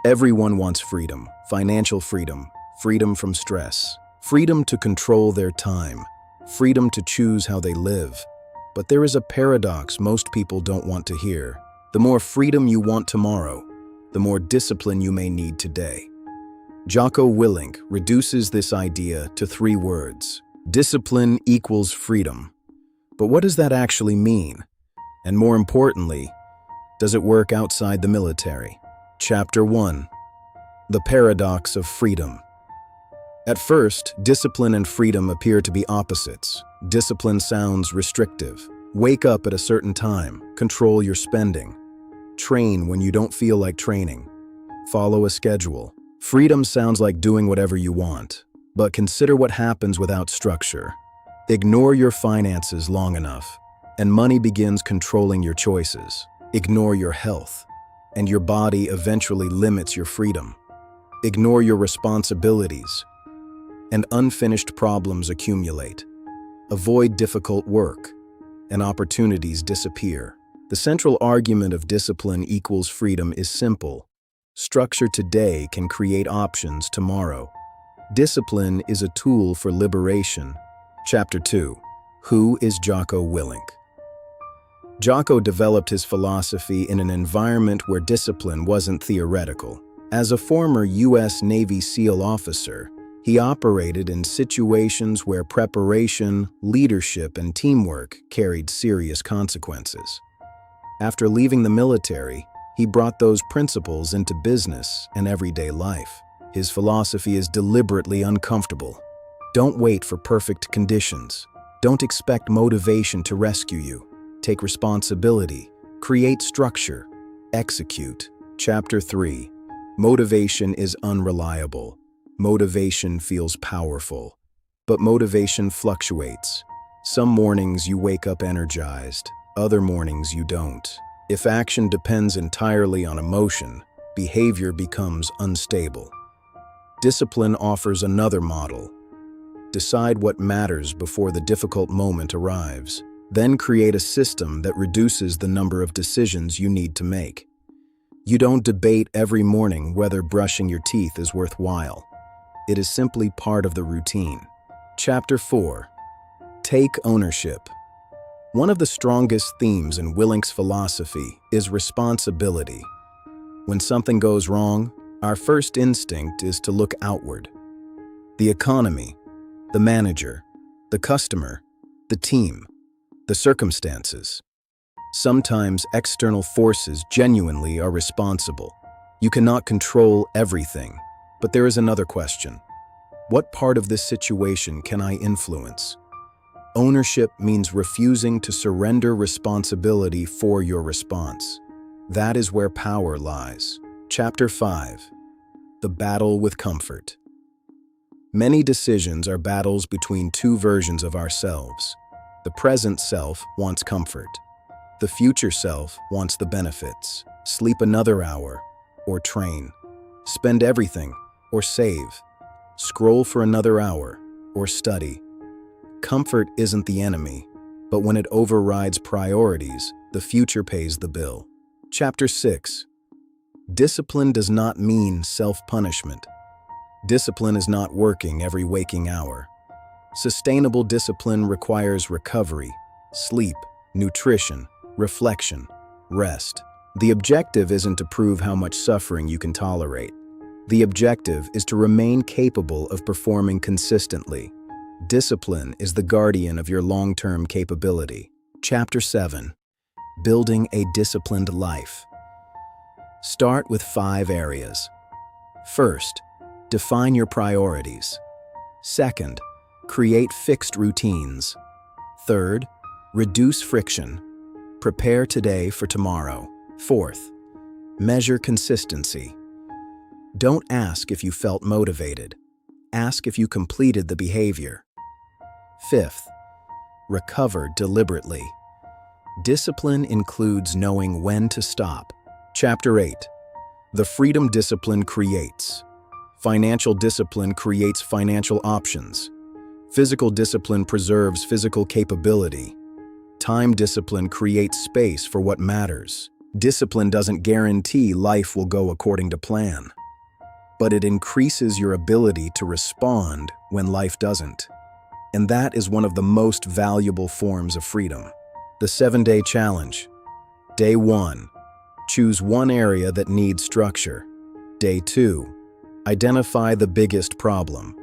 Everyone wants freedom, financial freedom, freedom from stress, freedom to control their time, freedom to choose how they live. But there is a paradox most people don't want to hear. The more freedom you want tomorrow, the more discipline you may need today. Jocko Willink reduces this idea to 3 words: discipline equals freedom. But what does that actually mean? And more importantly, does it work outside the military? Chapter 1. The Paradox of Freedom. At first, discipline and freedom appear to be opposites. Discipline sounds restrictive. Wake up at a certain time, control your spending. Train when you don't feel like training. Follow a schedule. Freedom sounds like doing whatever you want, but consider what happens without structure. Ignore your finances long enough, and money begins controlling your choices. Ignore your health, and your body eventually limits your freedom. Ignore your responsibilities, and unfinished problems accumulate. Avoid difficult work, and opportunities disappear. The central argument of discipline equals freedom is simple. Structure today can create options tomorrow. Discipline is a tool for liberation. Chapter 2. Who is Jocko Willink? Jocko developed his philosophy in an environment where discipline wasn't theoretical. As a former U.S. Navy SEAL officer, he operated in situations where preparation, leadership, and teamwork carried serious consequences. After leaving the military, he brought those principles into business and everyday life. His philosophy is deliberately uncomfortable. Don't wait for perfect conditions. Don't expect motivation to rescue you. Take responsibility. Create structure. Execute. Chapter 3. Motivation is unreliable. Motivation feels powerful, but motivation fluctuates. Some mornings you wake up energized, other mornings you don't. If action depends entirely on emotion, behavior becomes unstable. Discipline offers another model. Decide what matters before the difficult moment arrives. Then create a system that reduces the number of decisions you need to make. You don't debate every morning whether brushing your teeth is worthwhile. It is simply part of the routine. Chapter 4. Take ownership. One of the strongest themes in Willink's philosophy is responsibility. When something goes wrong, our first instinct is to look outward. The economy, the manager, the customer, the team, the circumstances. Sometimes external forces genuinely are responsible. You cannot control everything, but there is another question. What part of this situation can I influence? Ownership means refusing to surrender responsibility for your response. That is where power lies. Chapter 5. The Battle with Comfort. Many decisions are battles between 2 versions of ourselves. The present self wants comfort. The future self wants the benefits. Sleep another hour, or train. Spend everything, or save. Scroll for another hour, or study. Comfort isn't the enemy, but when it overrides priorities, the future pays the bill. Chapter 6. Discipline does not mean self-punishment. Discipline is not working every waking hour. Sustainable discipline requires recovery, sleep, nutrition, reflection, rest. The objective isn't to prove how much suffering you can tolerate. The objective is to remain capable of performing consistently. Discipline is the guardian of your long-term capability. Chapter 7. Building a disciplined life. Start with 5 areas. First, define your priorities. Second, create fixed routines. Third, reduce friction. Prepare today for tomorrow. Fourth, measure consistency. Don't ask if you felt motivated. Ask if you completed the behavior. Fifth, recover deliberately. Discipline includes knowing when to stop. Chapter 8. The freedom discipline creates. Financial discipline creates financial options. Physical discipline preserves physical capability. Time discipline creates space for what matters. Discipline doesn't guarantee life will go according to plan, but it increases your ability to respond when life doesn't. And that is one of the most valuable forms of freedom. The 7-Day Challenge. Day 1. Choose one area that needs structure. Day 2. Identify the biggest problem.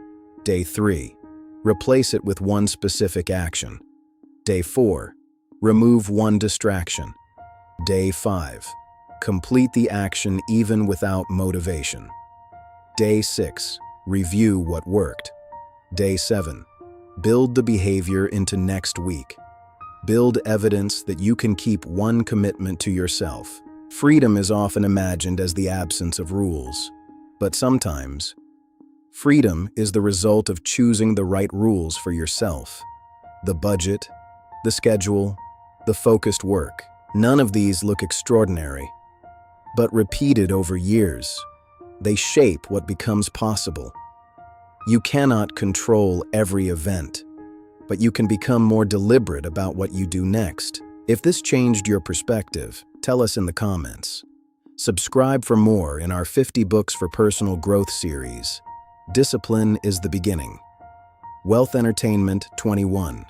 Day 3. Replace it with one specific action. Day 4. Remove one distraction. Day 5. Complete the action even without motivation. Day 6. Review what worked. Day 7. Build the behavior into next week. Build evidence that you can keep one commitment to yourself. Freedom is often imagined as the absence of rules, but sometimes, freedom is the result of choosing the right rules for yourself. The budget, the schedule, the focused work. None of these look extraordinary, but repeated over years, they shape what becomes possible. You cannot control every event, but you can become more deliberate about what you do next. If this changed your perspective, tell us in the comments. Subscribe for more in our 50 Books for Personal Growth series. Discipline is the beginning. Wealth Entertainment 21.